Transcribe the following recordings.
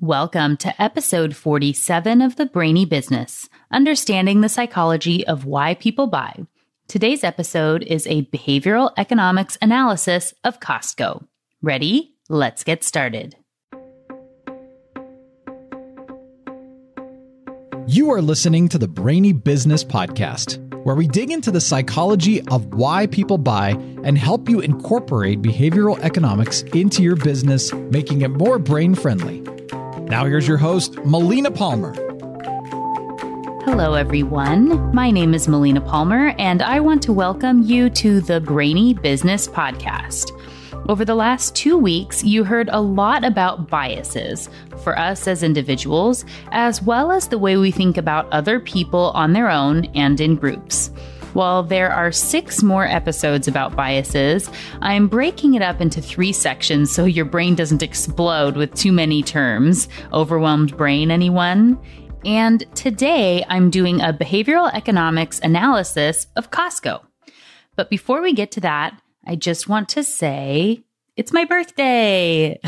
Welcome to episode 47 of the Brainy Business, Understanding the Psychology of Why People Buy. Today's episode is a behavioral economics analysis of Costco. Ready? Let's get started. You are listening to the Brainy Business Podcast, where we dig into the psychology of why people buy and help you incorporate behavioral economics into your business, making it more brain-friendly. Now here's your host, Melina Palmer. Hello, everyone. My name is Melina Palmer, and I want to welcome you to the Brainy Business Podcast. Over the last 2 weeks, you heard a lot about biases for us as individuals, as well as the way we think about other people on their own and in groups. While there are 6 more episodes about biases, I'm breaking it up into 3 sections so your brain doesn't explode with too many terms. Overwhelmed brain, anyone? And today I'm doing a behavioral economics analysis of Costco. But before we get to that, I just want to say it's my birthday.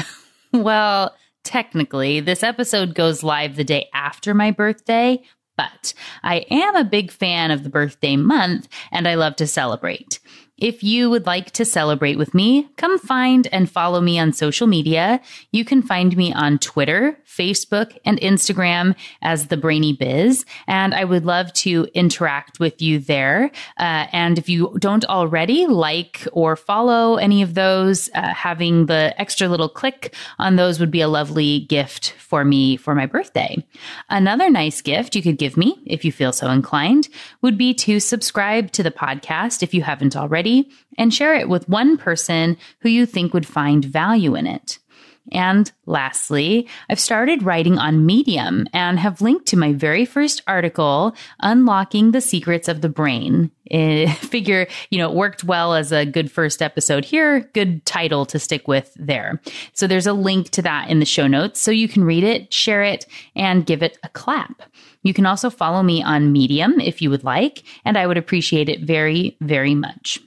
Well, technically, this episode goes live the day after my birthday, but I am a big fan of the birthday month and I love to celebrate. If you would like to celebrate with me, come find and follow me on social media. You can find me on Twitter, Facebook, and Instagram as The Brainy Biz, and I would love to interact with you there. And if you don't already like or follow any of those, having the extra little click on those would be a lovely gift for me for my birthday. Another nice gift you could give me, if you feel so inclined, would be to subscribe to the podcast if you haven't already, and share it with one person who you think would find value in it. And lastly, I've started writing on Medium and have linked to my very first article, Unlocking the Secrets of the Brain. Figure, it worked well as a good first episode here. Good title to stick with there. So there's a link to that in the show notes so you can read it, share it, and give it a clap. You can also follow me on Medium if you would like, and I would appreciate it very, very much.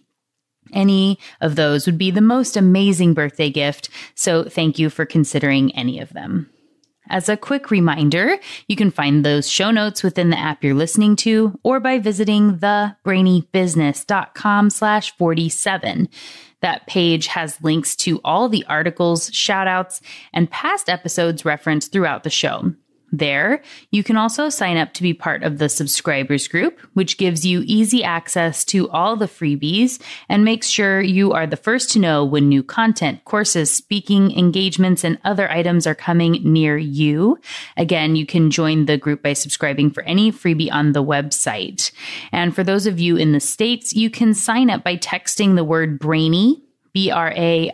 Any of those would be the most amazing birthday gift, so thank you for considering any of them. As a quick reminder, you can find those show notes within the app you're listening to or by visiting thebrainybusiness.com/47. That page has links to all the articles, shoutouts, and past episodes referenced throughout the show. There, you can also sign up to be part of the subscribers group, which gives you easy access to all the freebies and makes sure you are the first to know when new content, courses, speaking engagements, and other items are coming near you. Again, you can join the group by subscribing for any freebie on the website. And for those of you in the States, you can sign up by texting the word Brainy, BRAINY,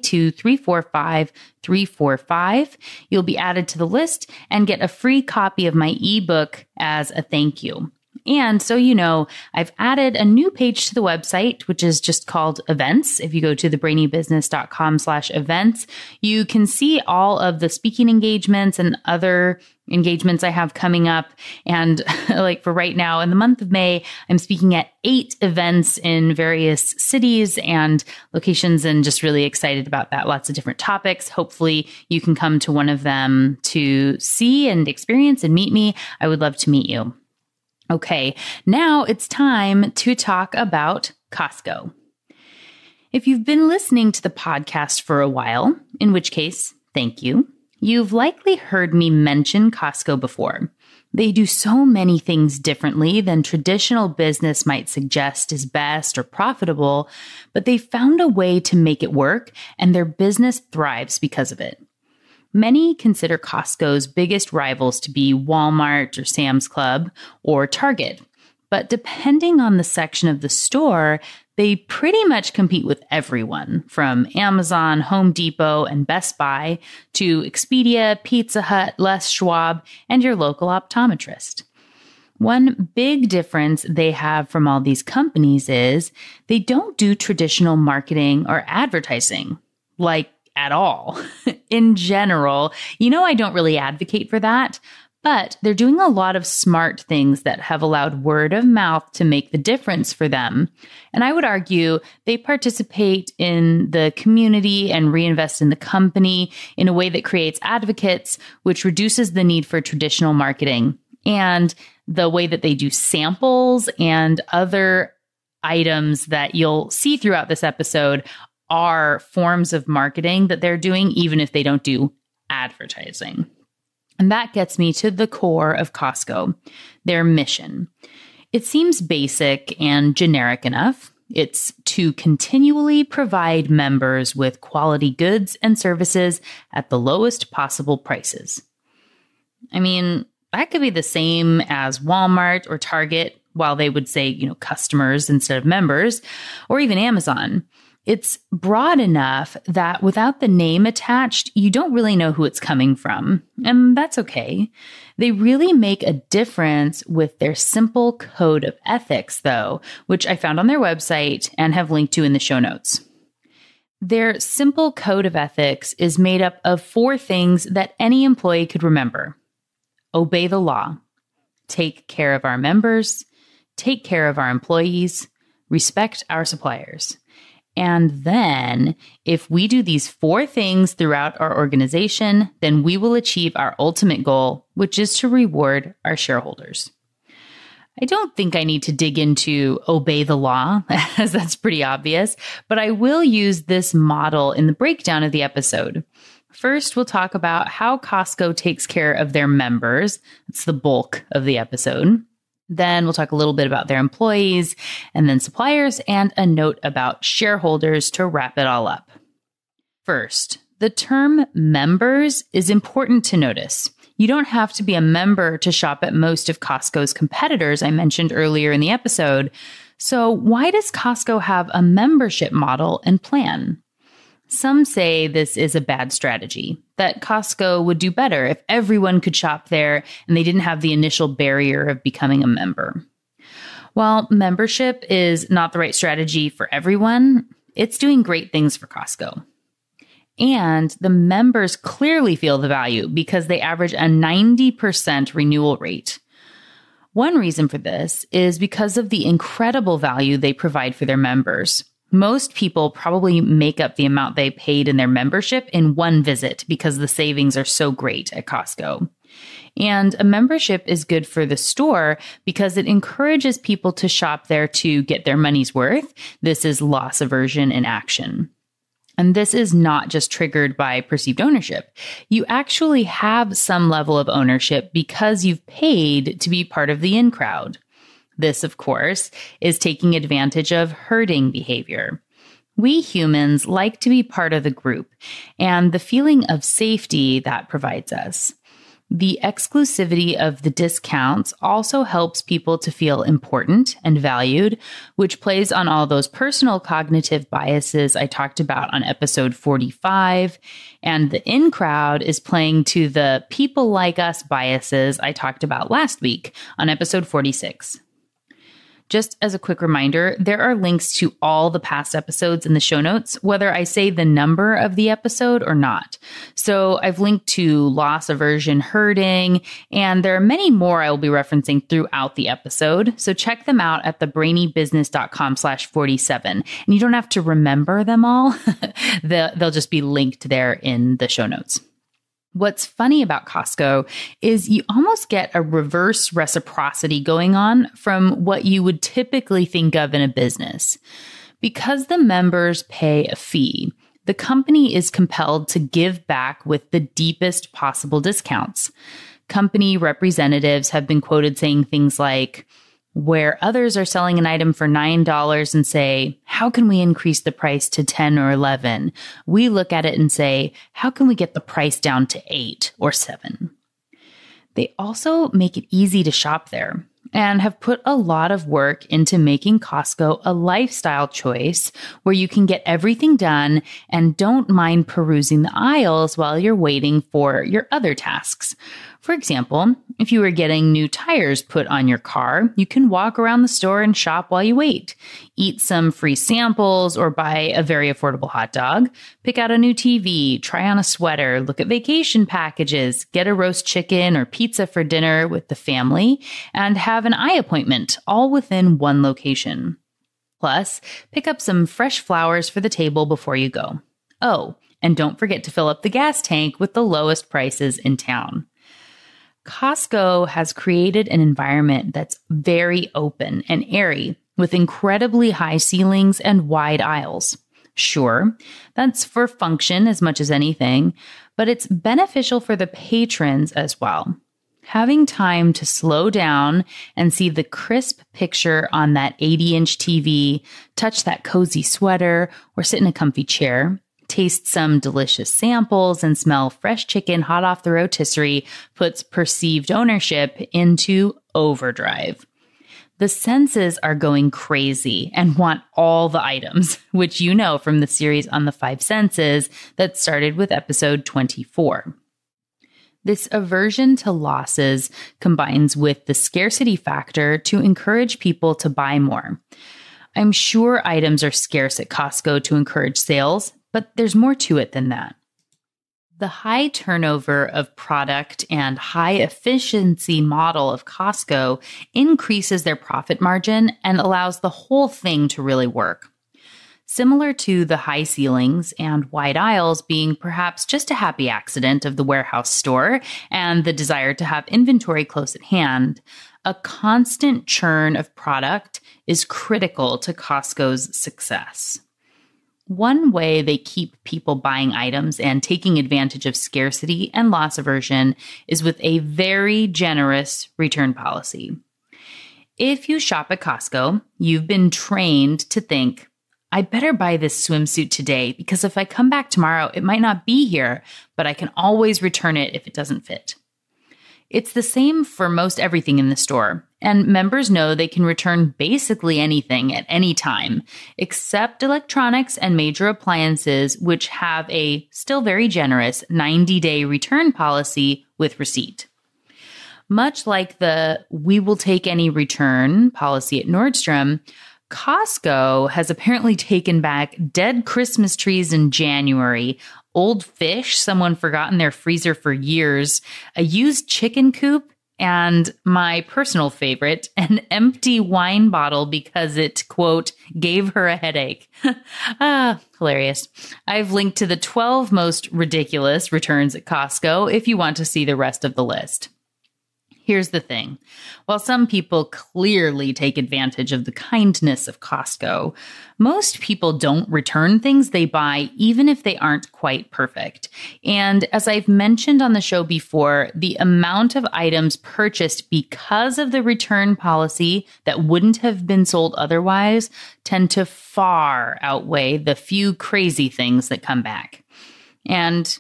to 345-345. You'll be added to the list and get a free copy of my ebook as a thank you. And so I've added a new page to the website, which is just called Events. If you go to thebrainybusiness.com/events, you can see all of the speaking engagements and other engagements I have coming up. And like for right now, in the month of May, I'm speaking at 8 events in various cities and locations, and just really excited about that. Lots of different topics. Hopefully you can come to one of them to see and experience and meet me. I would love to meet you. Okay, now it's time to talk about Costco. If you've been listening to the podcast for a while, in which case, thank you, you've likely heard me mention Costco before. They do so many things differently than traditional business might suggest is best or profitable, but they found a way to make it work, and their business thrives because of it. Many consider Costco's biggest rivals to be Walmart or Sam's Club or Target. But depending on the section of the store, they pretty much compete with everyone from Amazon, Home Depot, and Best Buy to Expedia, Pizza Hut, Les Schwab, and your local optometrist. One big difference they have from all these companies is they don't do traditional marketing or advertising, like at all. In general, I don't really advocate for that, But they're doing a lot of smart things that have allowed word of mouth to make the difference for them. And I would argue they participate in the community and reinvest in the company in a way that creates advocates, which reduces the need for traditional marketing. And the way that they do samples and other items that you'll see throughout this episode are forms of marketing that they're doing, even if they don't do advertising. And that gets me to the core of Costco, their mission. It seems basic and generic enough. It's to continually provide members with quality goods and services at the lowest possible prices. I mean, that could be the same as Walmart or Target, while they would say, customers instead of members, or even Amazon. It's broad enough that without the name attached, you don't really know who it's coming from. And that's okay. They really make a difference with their simple code of ethics, though, which I found on their website and have linked to in the show notes. Their simple code of ethics is made up of 4 things that any employee could remember. Obey the law. Take care of our members. Take care of our employees. Respect our suppliers. And then, if we do these 4 things throughout our organization, then we will achieve our ultimate goal, which is to reward our shareholders. I don't think I need to dig into obey the law, as that's pretty obvious, but I will use this model in the breakdown of the episode. First, we'll talk about how Costco takes care of their members. That's the bulk of the episode. Then we'll talk a little bit about their employees and then suppliers and a note about shareholders to wrap it all up. First, the term members is important to notice. You don't have to be a member to shop at most of Costco's competitors I mentioned earlier in the episode. So why does Costco have a membership model and plan? Some say this is a bad strategy, that Costco would do better if everyone could shop there and they didn't have the initial barrier of becoming a member. While membership is not the right strategy for everyone, it's doing great things for Costco. And the members clearly feel the value because they average a 90% renewal rate. One reason for this is because of the incredible value they provide for their members. Most people probably make up the amount they paid in their membership in one visit because the savings are so great at Costco. And a membership is good for the store because it encourages people to shop there to get their money's worth. This is loss aversion in action. And this is not just triggered by perceived ownership. You actually have some level of ownership because you've paid to be part of the in crowd. This, of course, is taking advantage of herding behavior. We humans like to be part of the group and the feeling of safety that provides us. The exclusivity of the discounts also helps people to feel important and valued, which plays on all those personal cognitive biases I talked about on episode 45. And the in crowd is playing to the people like us biases I talked about last week on episode 46. Just as a quick reminder, there are links to all the past episodes in the show notes, whether I say the number of the episode or not. So I've linked to loss aversion herding, and there are many more I will be referencing throughout the episode. So check them out at thebrainybusiness.com/47. And you don't have to remember them all. They'll just be linked there in the show notes. What's funny about Costco is you almost get a reverse reciprocity going on from what you would typically think of in a business. Because the members pay a fee, the company is compelled to give back with the deepest possible discounts. Company representatives have been quoted saying things like, where others are selling an item for $9 and say, how can we increase the price to 10 or 11? We look at it and say, how can we get the price down to 8 or 7? They also make it easy to shop there and have put a lot of work into making Costco a lifestyle choice where you can get everything done and don't mind perusing the aisles while you're waiting for your other tasks. For example, if you are getting new tires put on your car, you can walk around the store and shop while you wait, eat some free samples or buy a very affordable hot dog, pick out a new TV, try on a sweater, look at vacation packages, get a roast chicken or pizza for dinner with the family, and have an eye appointment, all within one location. Plus, pick up some fresh flowers for the table before you go. Oh, and don't forget to fill up the gas tank with the lowest prices in town. Costco has created an environment that's very open and airy with incredibly high ceilings and wide aisles. Sure, that's for function as much as anything, but it's beneficial for the patrons as well. Having time to slow down and see the crisp picture on that 80-inch TV, touch that cozy sweater, or sit in a comfy chair, taste some delicious samples, and smell fresh chicken hot off the rotisserie puts perceived ownership into overdrive. The senses are going crazy and want all the items, which you know from the series on the 5 senses that started with episode 24. This aversion to losses combines with the scarcity factor to encourage people to buy more. I'm sure items are scarce at Costco to encourage sales, but there's more to it than that. The high turnover of product and high efficiency model of Costco increases their profit margin and allows the whole thing to really work. Similar to the high ceilings and wide aisles being perhaps just a happy accident of the warehouse store and the desire to have inventory close at hand, a constant churn of product is critical to Costco's success. One way they keep people buying items and taking advantage of scarcity and loss aversion is with a very generous return policy. If you shop at Costco, you've been trained to think, I better buy this swimsuit today because if I come back tomorrow, it might not be here, but I can always return it if it doesn't fit. It's the same for most everything in the store, and members know they can return basically anything at any time, except electronics and major appliances, which have a still very generous 90-day return policy with receipt. Much like the "we will take any return" policy at Nordstrom, Costco has apparently taken back dead Christmas trees in January, old fish someone forgot in their freezer for years, a used chicken coop, and my personal favorite, an empty wine bottle because it, quote, gave her a headache. Hilarious. I've linked to the 12 most ridiculous returns at Costco if you want to see the rest of the list. Here's the thing. While some people clearly take advantage of the kindness of Costco, most people don't return things they buy even if they aren't quite perfect. And as I've mentioned on the show before, the amount of items purchased because of the return policy that wouldn't have been sold otherwise tend to far outweigh the few crazy things that come back. And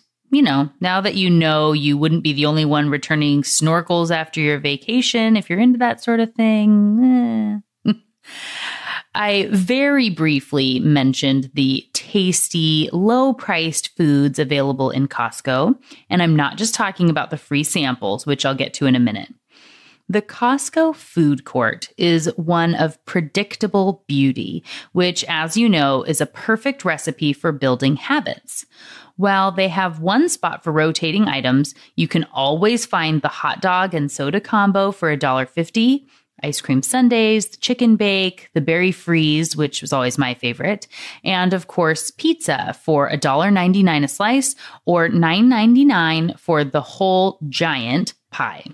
now that you wouldn't be the only one returning snorkels after your vacation, if you're into that sort of thing. I very briefly mentioned the tasty, low-priced foods available in Costco, and I'm not just talking about the free samples, which I'll get to in a minute. The Costco food court is one of predictable beauty, which, as you know, is a perfect recipe for building habits. While they have one spot for rotating items, you can always find the hot dog and soda combo for $1.50, ice cream sundaes, the chicken bake, the berry freeze, which was always my favorite, and of course, pizza for $1.99 a slice or $9.99 for the whole giant pie.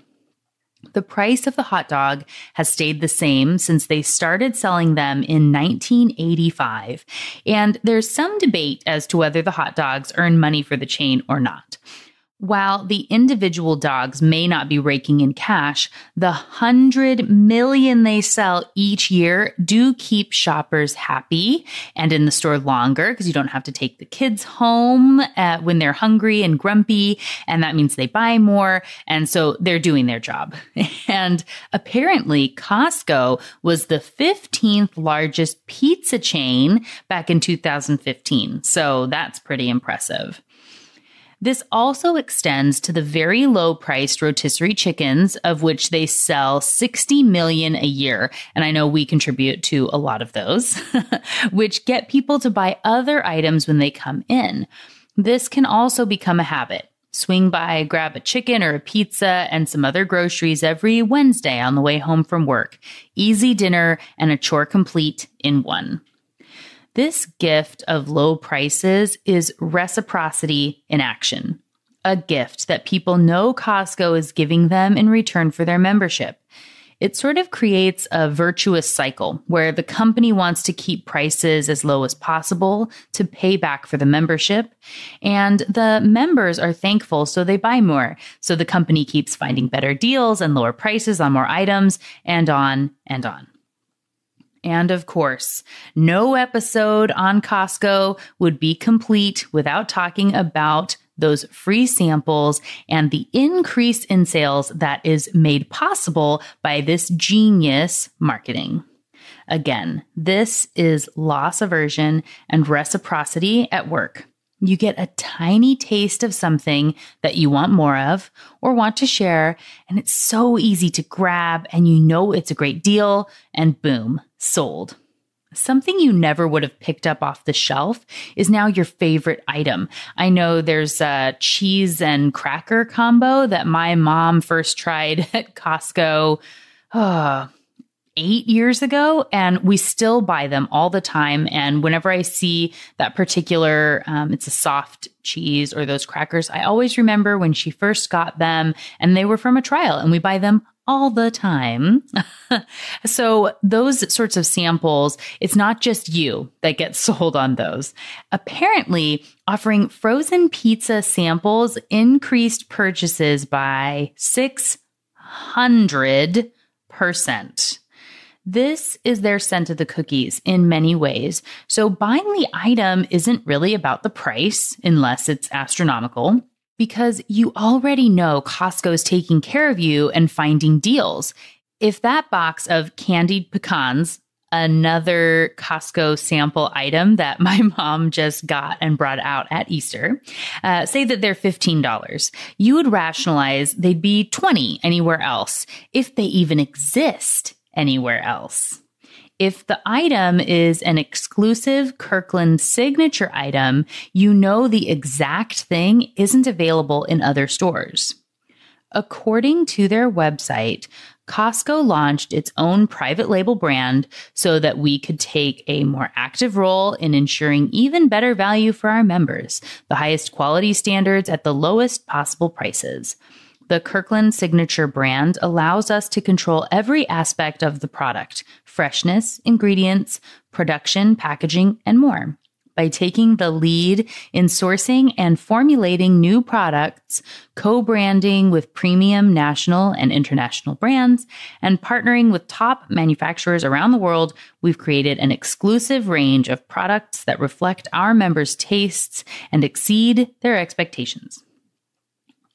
The price of the hot dog has stayed the same since they started selling them in 1985, and there's some debate as to whether the hot dogs earn money for the chain or not. While the individual dogs may not be raking in cash, the 100 million they sell each year do keep shoppers happy and in the store longer because you don't have to take the kids home when they're hungry and grumpy, and that means they buy more, and so they're doing their job. And apparently, Costco was the 15th largest pizza chain back in 2015, so that's pretty impressive. This also extends to the very low-priced rotisserie chickens, of which they sell 60 million a year. And I know we contribute to a lot of those, which get people to buy other items when they come in. This can also become a habit. Swing by, grab a chicken or a pizza and some other groceries every Wednesday on the way home from work. Easy dinner and a chore complete in one. This gift of low prices is reciprocity in action. A gift that people know Costco is giving them in return for their membership. It sort of creates a virtuous cycle where the company wants to keep prices as low as possible to pay back for the membership. And the members are thankful, so they buy more. So the company keeps finding better deals and lower prices on more items, and on and on. And of course, no episode on Costco would be complete without talking about those free samples and the increase in sales that is made possible by this genius marketing. Again, this is loss aversion and reciprocity at work. You get a tiny taste of something that you want more of or want to share, and it's so easy to grab, and you know it's a great deal, and boom, sold. Something you never would have picked up off the shelf is now your favorite item. I know there's a cheese and cracker combo that my mom first tried at Costco 8 years ago, and we still buy them all the time. And whenever I see that particular, it's a soft cheese or those crackers, I always remember when she first got them and they were from a trial, and we buy them all the time. So those sorts of samples, it's not just you that gets sold on those. Apparently, offering frozen pizza samples increased purchases by 600%. This is their scent of the cookies in many ways. So buying the item isn't really about the price, unless it's astronomical, because you already know Costco's taking care of you and finding deals. If that box of candied pecans, another Costco sample item that my mom just got and brought out at Easter, say that they're $15, you would rationalize they'd be $20 anywhere else, if they even exist anywhere else. If the item is an exclusive Kirkland signature item, you know the exact thing isn't available in other stores. According to their website, Costco launched its own private label brand so that we could take a more active role in ensuring even better value for our members, the highest quality standards at the lowest possible prices. The Kirkland signature brand allows us to control every aspect of the product: freshness, ingredients, production, packaging, and more. By taking the lead in sourcing and formulating new products, co-branding with premium national and international brands, and partnering with top manufacturers around the world, we've created an exclusive range of products that reflect our members' tastes and exceed their expectations.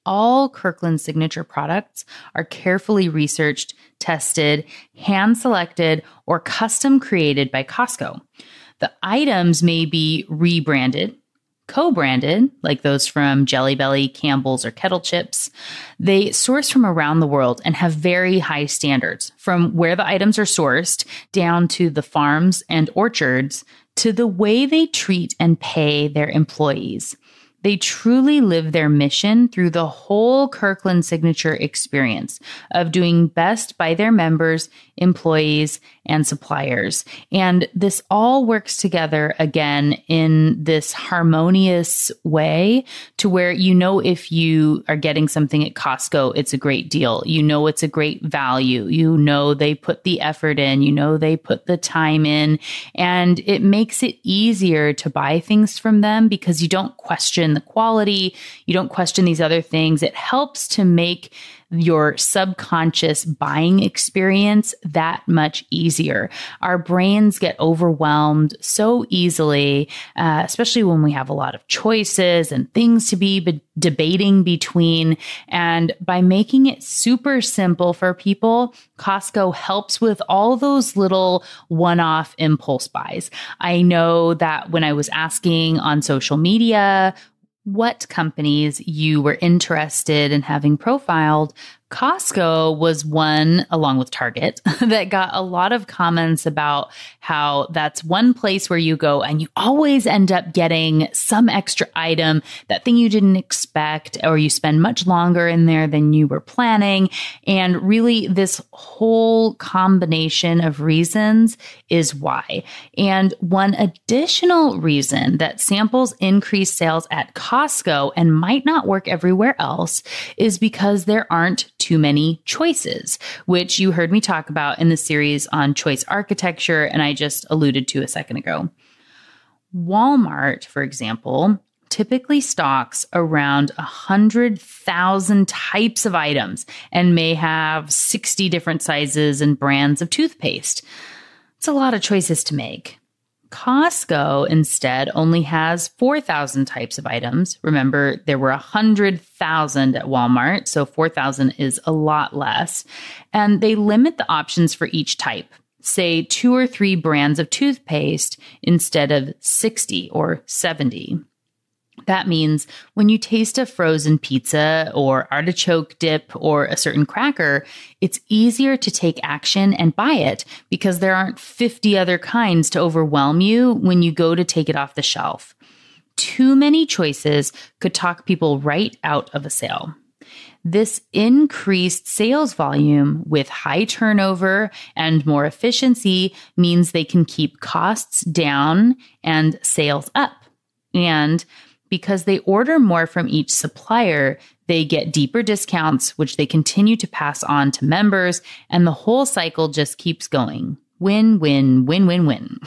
All Kirkland signature products are carefully researched, tested, hand-selected, or custom created by Costco. The items may be rebranded, co-branded, like those from Jelly Belly, Campbell's, or Kettle Chips. They source from around the world and have very high standards, from where the items are sourced down to the farms and orchards to the way they treat and pay their employees. They truly live their mission through the whole Kirkland signature experience of doing best by their members, employees, and suppliers. And this all works together again in this harmonious way to where you know if you are getting something at Costco, it's a great deal. You know it's a great value. You know they put the effort in. You know they put the time in. And it makes it easier to buy things from them because you don't question the quality. You don't question these other things. It helps to make your subconscious buying experience that much easier. Our brains get overwhelmed so easily, especially when we have a lot of choices and things to be debating between. And by making it super simple for people, Costco helps with all those little one-off impulse buys. I know that when I was asking on social media, what companies you were interested in having profiled, Costco was one, along with Target, that got a lot of comments about how that's one place where you go and you always end up getting some extra item, that thing you didn't expect, or you spend much longer in there than you were planning. And really, this whole combination of reasons is why. And one additional reason that samples increase sales at Costco and might not work everywhere else is because there aren't too many choices, which you heard me talk about in the series on choice architecture, and I just alluded to a second ago. Walmart, for example, typically stocks around 100,000 types of items and may have 60 different sizes and brands of toothpaste. It's a lot of choices to make. Costco instead only has 4,000 types of items. Remember, there were 100,000 at Walmart, so 4,000 is a lot less. And they limit the options for each type, say 2 or 3 brands of toothpaste instead of 60 or 70. That means when you taste a frozen pizza or artichoke dip or a certain cracker, it's easier to take action and buy it because there aren't 50 other kinds to overwhelm you when you go to take it off the shelf. Too many choices could talk people right out of a sale. This increased sales volume with high turnover and more efficiency means they can keep costs down and sales up. And because they order more from each supplier, they get deeper discounts, which they continue to pass on to members, and the whole cycle just keeps going. Win, win, win, win, win.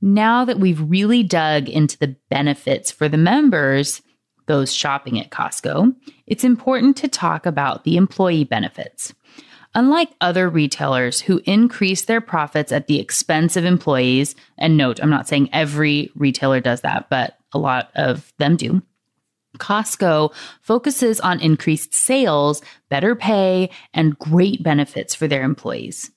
Now that we've really dug into the benefits for the members, those shopping at Costco, it's important to talk about the employee benefits. Unlike other retailers who increase their profits at the expense of employees, and note, I'm not saying every retailer does that, but a lot of them do, Costco focuses on increased sales, better pay, and great benefits for their employees.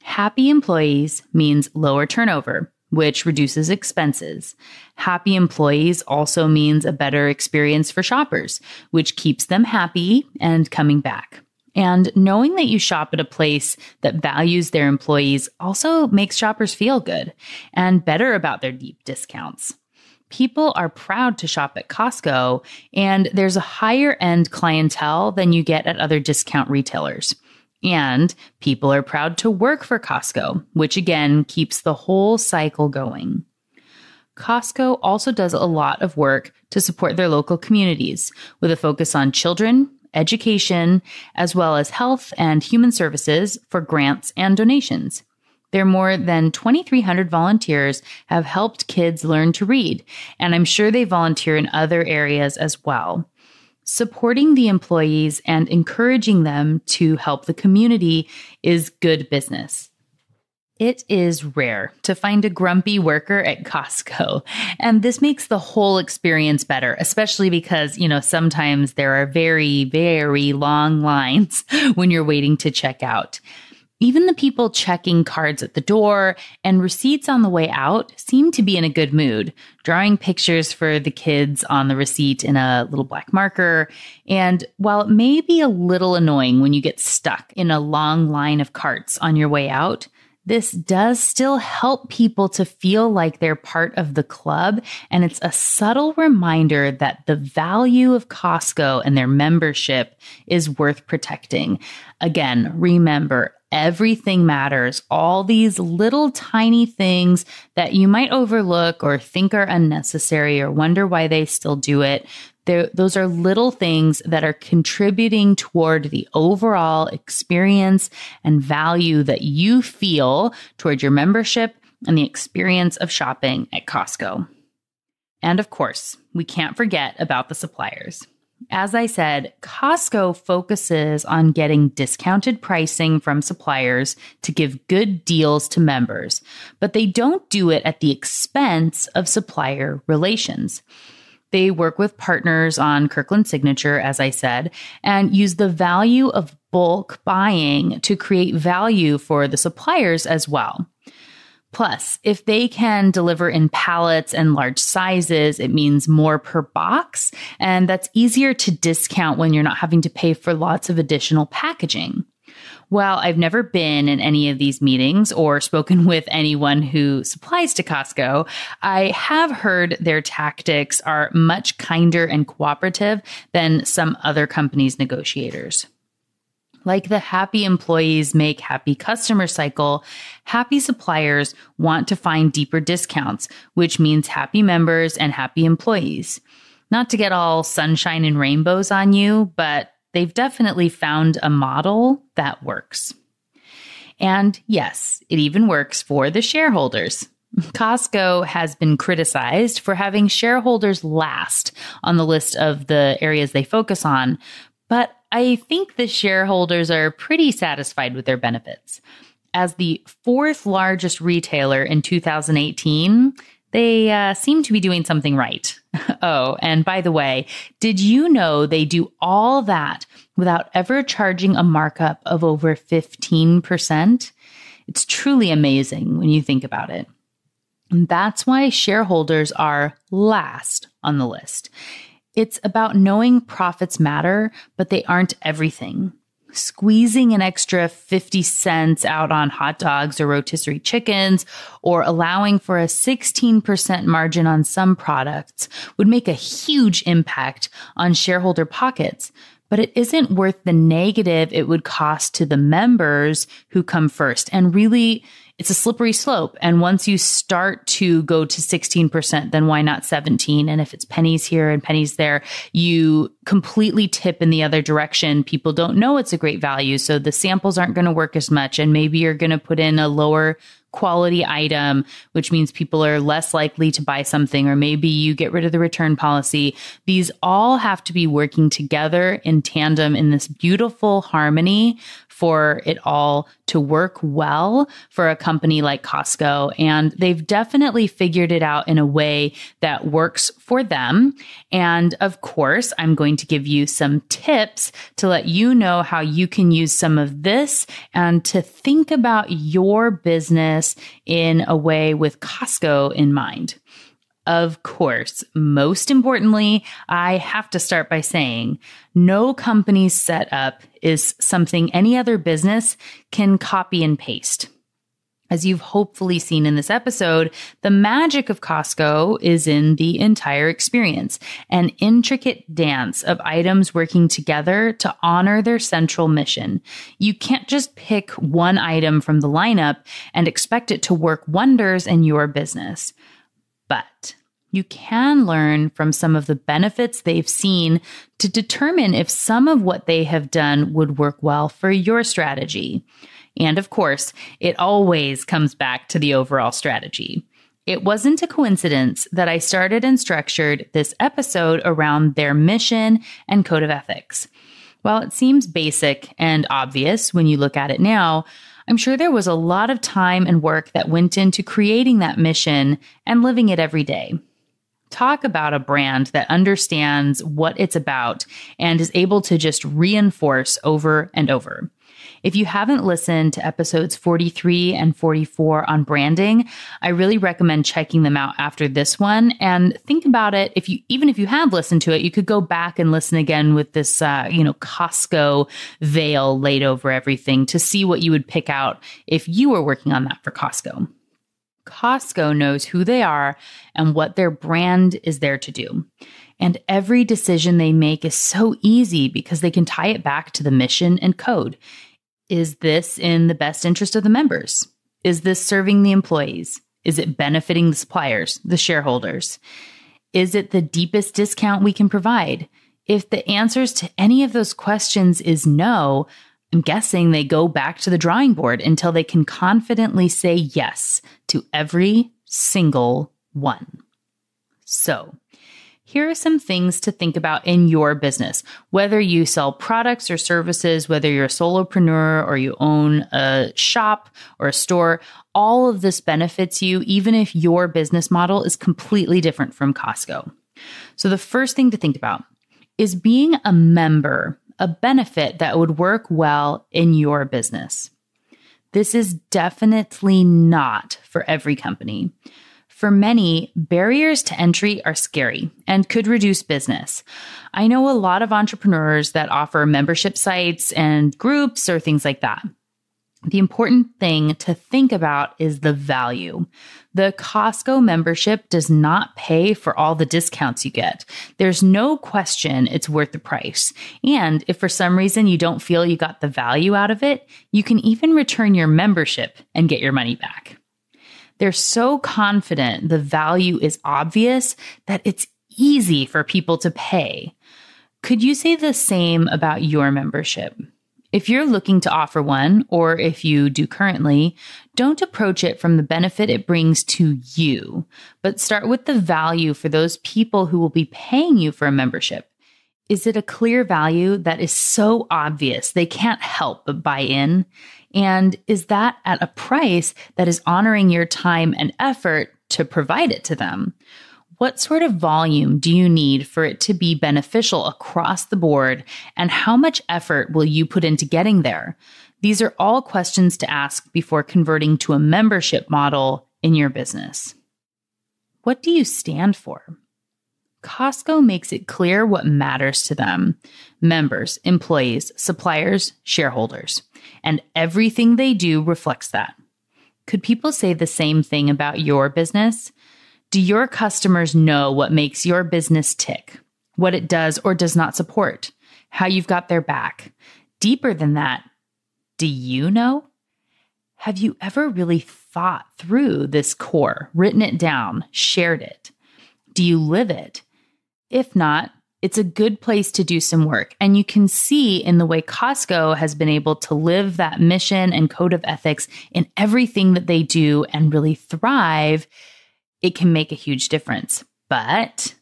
Happy employees means lower turnover, which reduces expenses. Happy employees also means a better experience for shoppers, which keeps them happy and coming back. And knowing that you shop at a place that values their employees also makes shoppers feel good and better about their deep discounts. People are proud to shop at Costco, and there's a higher end clientele than you get at other discount retailers. And people are proud to work for Costco, which again keeps the whole cycle going. Costco also does a lot of work to support their local communities with a focus on children, education, as well as health and human services for grants and donations. Their more than 2,300 volunteers have helped kids learn to read, and I'm sure they volunteer in other areas as well. Supporting the employees and encouraging them to help the community is good business. It is rare to find a grumpy worker at Costco, and this makes the whole experience better, especially because, sometimes there are very, very long lines when you're waiting to check out. Even the people checking cards at the door and receipts on the way out seem to be in a good mood, drawing pictures for the kids on the receipt in a little black marker. And while it may be a little annoying when you get stuck in a long line of carts on your way out, this does still help people to feel like they're part of the club, and it's a subtle reminder that the value of Costco and their membership is worth protecting. Again, remember, everything matters. All these little tiny things that you might overlook or think are unnecessary or wonder why they still do it, those are little things that are contributing toward the overall experience and value that you feel toward your membership and the experience of shopping at Costco. And of course, we can't forget about the suppliers. As I said, Costco focuses on getting discounted pricing from suppliers to give good deals to members, but they don't do it at the expense of supplier relations. They work with partners on Kirkland Signature, as I said, and use the value of bulk buying to create value for the suppliers as well. Plus, if they can deliver in pallets and large sizes, it means more per box, and that's easier to discount when you're not having to pay for lots of additional packaging. While I've never been in any of these meetings or spoken with anyone who supplies to Costco, I have heard their tactics are much kinder and cooperative than some other companies' negotiators. Like the happy employees make happy customer cycle, happy suppliers want to find deeper discounts, which means happy members and happy employees. Not to get all sunshine and rainbows on you, but they've definitely found a model that works. And yes, it even works for the shareholders. Costco has been criticized for having shareholders last on the list of the areas they focus on, but I think the shareholders are pretty satisfied with their benefits. As the fourth largest retailer in 2018, they seem to be doing something right. Oh, and by the way, did you know they do all that without ever charging a markup of over 15%? It's truly amazing when you think about it. And that's why shareholders are last on the list. It's about knowing profits matter, but they aren't everything. Squeezing an extra 50 cents out on hot dogs or rotisserie chickens, or allowing for a 16% margin on some products would make a huge impact on shareholder pockets. But it isn't worth the negative it would cost to the members who come first. And really, it's a slippery slope. And once you start to go to 16%, then why not 17? And if it's pennies here and pennies there, you completely tip in the other direction. People don't know it's a great value. So the samples aren't going to work as much. And maybe you're going to put in a lower quality item, which means people are less likely to buy something, or maybe you get rid of the return policy. These all have to be working together in tandem in this beautiful harmony for it all to work well for a company like Costco. And they've definitely figured it out in a way that works for them. And of course, I'm going to give you some tips to let you know how you can use some of this and to think about your business in a way with Costco in mind. Of course, most importantly, I have to start by saying no company's setup is something any other business can copy and paste. As you've hopefully seen in this episode, the magic of Costco is in the entire experience, an intricate dance of items working together to honor their central mission. You can't just pick one item from the lineup and expect it to work wonders in your business. But you can learn from some of the benefits they've seen to determine if some of what they have done would work well for your strategy. And of course, it always comes back to the overall strategy. It wasn't a coincidence that I started and structured this episode around their mission and code of ethics. While it seems basic and obvious when you look at it now, I'm sure there was a lot of time and work that went into creating that mission and living it every day. Talk about a brand that understands what it's about and is able to just reinforce over and over. If you haven't listened to episodes 43 and 44 on branding, I really recommend checking them out after this one and think about it. Even if you have listened to it, you could go back and listen again with this, Costco veil laid over everything to see what you would pick out if you were working on that for Costco. Costco knows who they are and what their brand is there to do. And every decision they make is so easy because they can tie it back to the mission and code. Is this in the best interest of the members? Is this serving the employees? Is it benefiting the suppliers, the shareholders? Is it the deepest discount we can provide? If the answers to any of those questions is no, I'm guessing they go back to the drawing board until they can confidently say yes to every single one. So, here are some things to think about in your business. Whether you sell products or services, whether you're a solopreneur or you own a shop or a store, all of this benefits you, even if your business model is completely different from Costco. So the first thing to think about is being a member a benefit that would work well in your business. This is definitely not for every company. For many, barriers to entry are scary and could reduce business. I know a lot of entrepreneurs that offer membership sites and groups or things like that. The important thing to think about is the value. The Costco membership does not pay for all the discounts you get. There's no question it's worth the price. And if for some reason you don't feel you got the value out of it, you can even return your membership and get your money back. They're so confident the value is obvious that it's easy for people to pay. Could you say the same about your membership? If you're looking to offer one, or if you do currently, don't approach it from the benefit it brings to you, but start with the value for those people who will be paying you for a membership. Is it a clear value that is so obvious they can't help but buy in? And is that at a price that is honoring your time and effort to provide it to them? What sort of volume do you need for it to be beneficial across the board? And how much effort will you put into getting there? These are all questions to ask before converting to a membership model in your business. What do you stand for? Costco makes it clear what matters to them: members, employees, suppliers, shareholders. And everything they do reflects that. Could people say the same thing about your business? Do your customers know what makes your business tick? What it does or does not support? How you've got their back? Deeper than that, do you know? Have you ever really thought through this core, written it down, shared it? Do you live it? If not, it's a good place to do some work. And you can see in the way Costco has been able to live that mission and code of ethics in everything that they do and really thrive. It can make a huge difference. But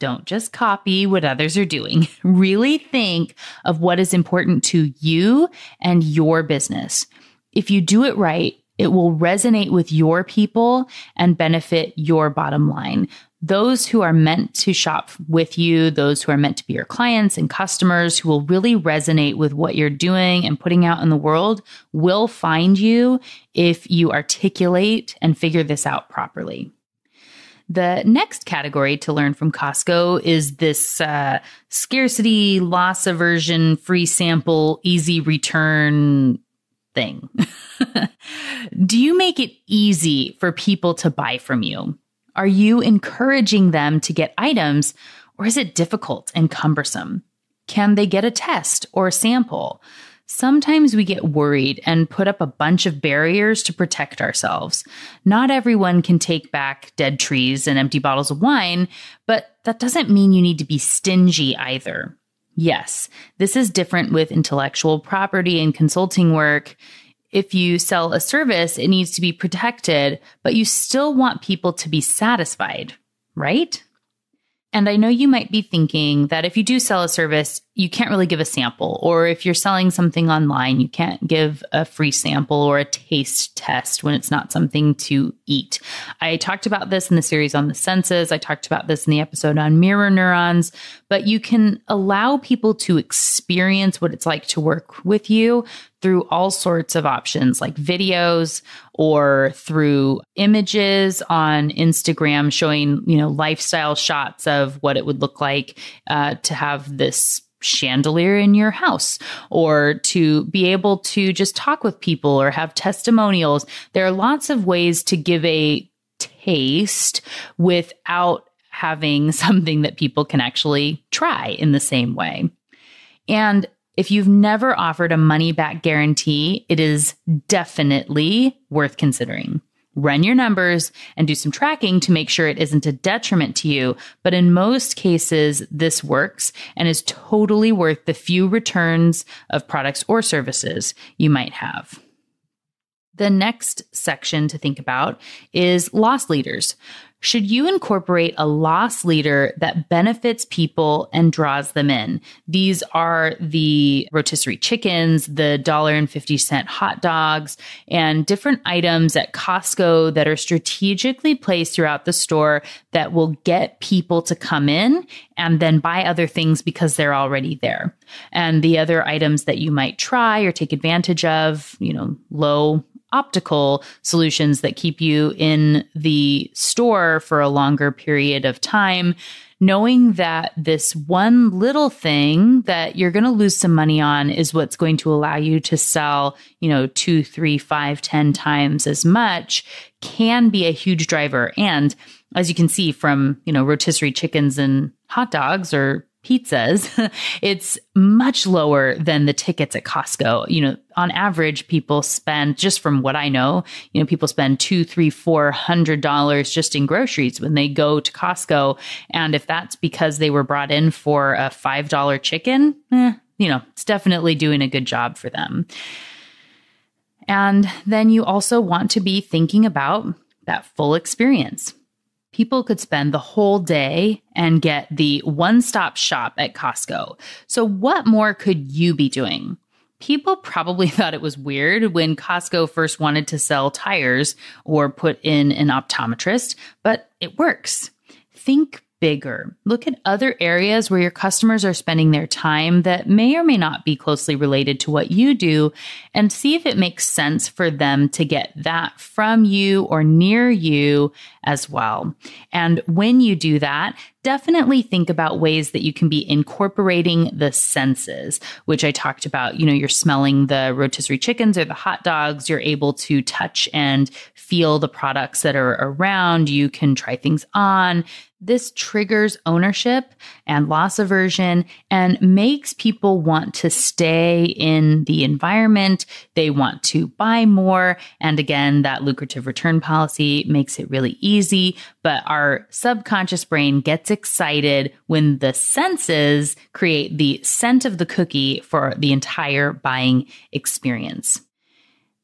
don't just copy what others are doing. Really think of what is important to you and your business. If you do it right, it will resonate with your people and benefit your bottom line. Those who are meant to shop with you, those who are meant to be your clients and customers who will really resonate with what you're doing and putting out in the world will find you if you articulate and figure this out properly. The next category to learn from Costco is this scarcity, loss aversion, free sample, easy return thing. Do you make it easy for people to buy from you? Are you encouraging them to get items, or is it difficult and cumbersome? Can they get a test or a sample? Sometimes we get worried and put up a bunch of barriers to protect ourselves. Not everyone can take back dead trees and empty bottles of wine, but that doesn't mean you need to be stingy either. Yes, this is different with intellectual property and consulting work. If you sell a service, it needs to be protected, but you still want people to be satisfied, right? And I know you might be thinking that if you do sell a service, you can't really give a sample, or if you're selling something online, you can't give a free sample or a taste test when it's not something to eat. I talked about this in the series on the senses. I talked about this in the episode on mirror neurons, but you can allow people to experience what it's like to work with you through all sorts of options like videos or through images on Instagram showing, lifestyle shots of what it would look like to have this chandelier in your house, or to be able to just talk with people or have testimonials. There are lots of ways to give a taste without having something that people can actually try in the same way. And if you've never offered a money-back guarantee, it is definitely worth considering. Run your numbers and do some tracking to make sure it isn't a detriment to you. But in most cases, this works and is totally worth the few returns of products or services you might have. The next section to think about is loss leaders. Should you incorporate a loss leader that benefits people and draws them in? These are the rotisserie chickens, the $1.50 hot dogs, and different items at Costco that are strategically placed throughout the store that will get people to come in and then buy other things because they're already there. And the other items that you might try or take advantage of, low optical solutions that keep you in the store for a longer period of time, knowing that this one little thing that you're going to lose some money on is what's going to allow you to sell, 2, 3, 5, 10 times as much can be a huge driver. And as you can see from, rotisserie chickens and hot dogs or pizzas, it's much lower than the tickets at Costco. On average, people spend, just from what I know, people spend $200, $300, $400 just in groceries when they go to Costco. And if that's because they were brought in for a $5 chicken, it's definitely doing a good job for them. And then you also want to be thinking about that full experience. People could spend the whole day and get the one-stop shop at Costco. So what more could you be doing? People probably thought it was weird when Costco first wanted to sell tires or put in an optometrist, but it works. Think bigger. Look at other areas where your customers are spending their time that may or may not be closely related to what you do, and see if it makes sense for them to get that from you or near you as well. And when you do that, definitely think about ways that you can be incorporating the senses, which I talked about. You're smelling the rotisserie chickens or the hot dogs. You're able to touch and feel the products that are around. You can try things on. This triggers ownership and loss aversion and makes people want to stay in the environment. They want to buy more. And again, that lucrative return policy makes it really easy. But our subconscious brain gets excited when the senses create the scent of the cookie for the entire buying experience.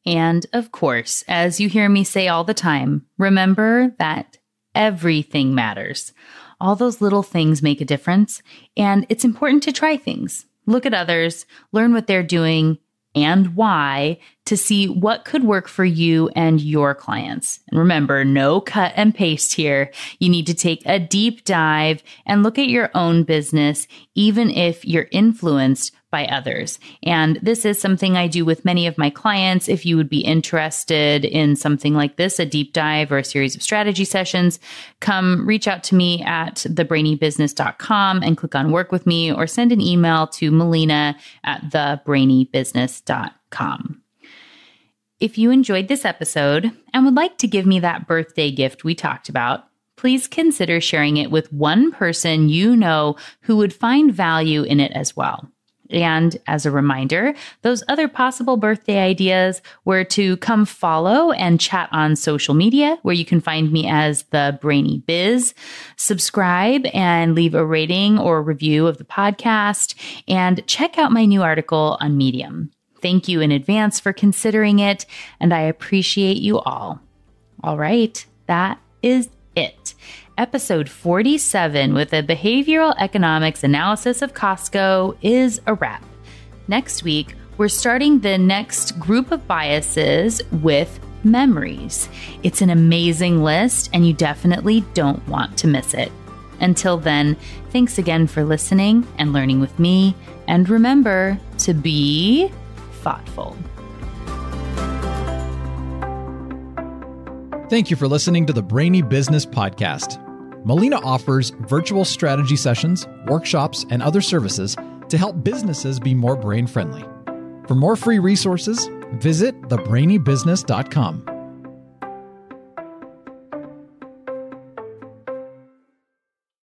And of course, as you hear me say all the time, remember that everything matters. All those little things make a difference, and it's important to try things. Look at others, learn what they're doing and why to see what could work for you and your clients. And remember, no cut and paste here. You need to take a deep dive and look at your own business, even if you're influenced by others. And this is something I do with many of my clients. If you would be interested in something like this, a deep dive or a series of strategy sessions, come reach out to me at thebrainybusiness.com and click on work with me, or send an email to melina@thebrainybusiness.com. If you enjoyed this episode and would like to give me that birthday gift we talked about, please consider sharing it with one person you know who would find value in it as well. And as a reminder, those other possible birthday ideas were to come follow and chat on social media, where you can find me as the Brainy Biz, subscribe and leave a rating or review of the podcast, and check out my new article on Medium. Thank you in advance for considering it, and I appreciate you all. All right, that is it. Episode 47 with a behavioral economics analysis of Costco is a wrap. Next week, we're starting the next group of biases with memories. It's an amazing list, and you definitely don't want to miss it. Until then, thanks again for listening and learning with me, and remember to be thoughtful. Thank you for listening to the Brainy Business Podcast. Melina offers virtual strategy sessions, workshops, and other services to help businesses be more brain-friendly. For more free resources, visit thebrainybusiness.com.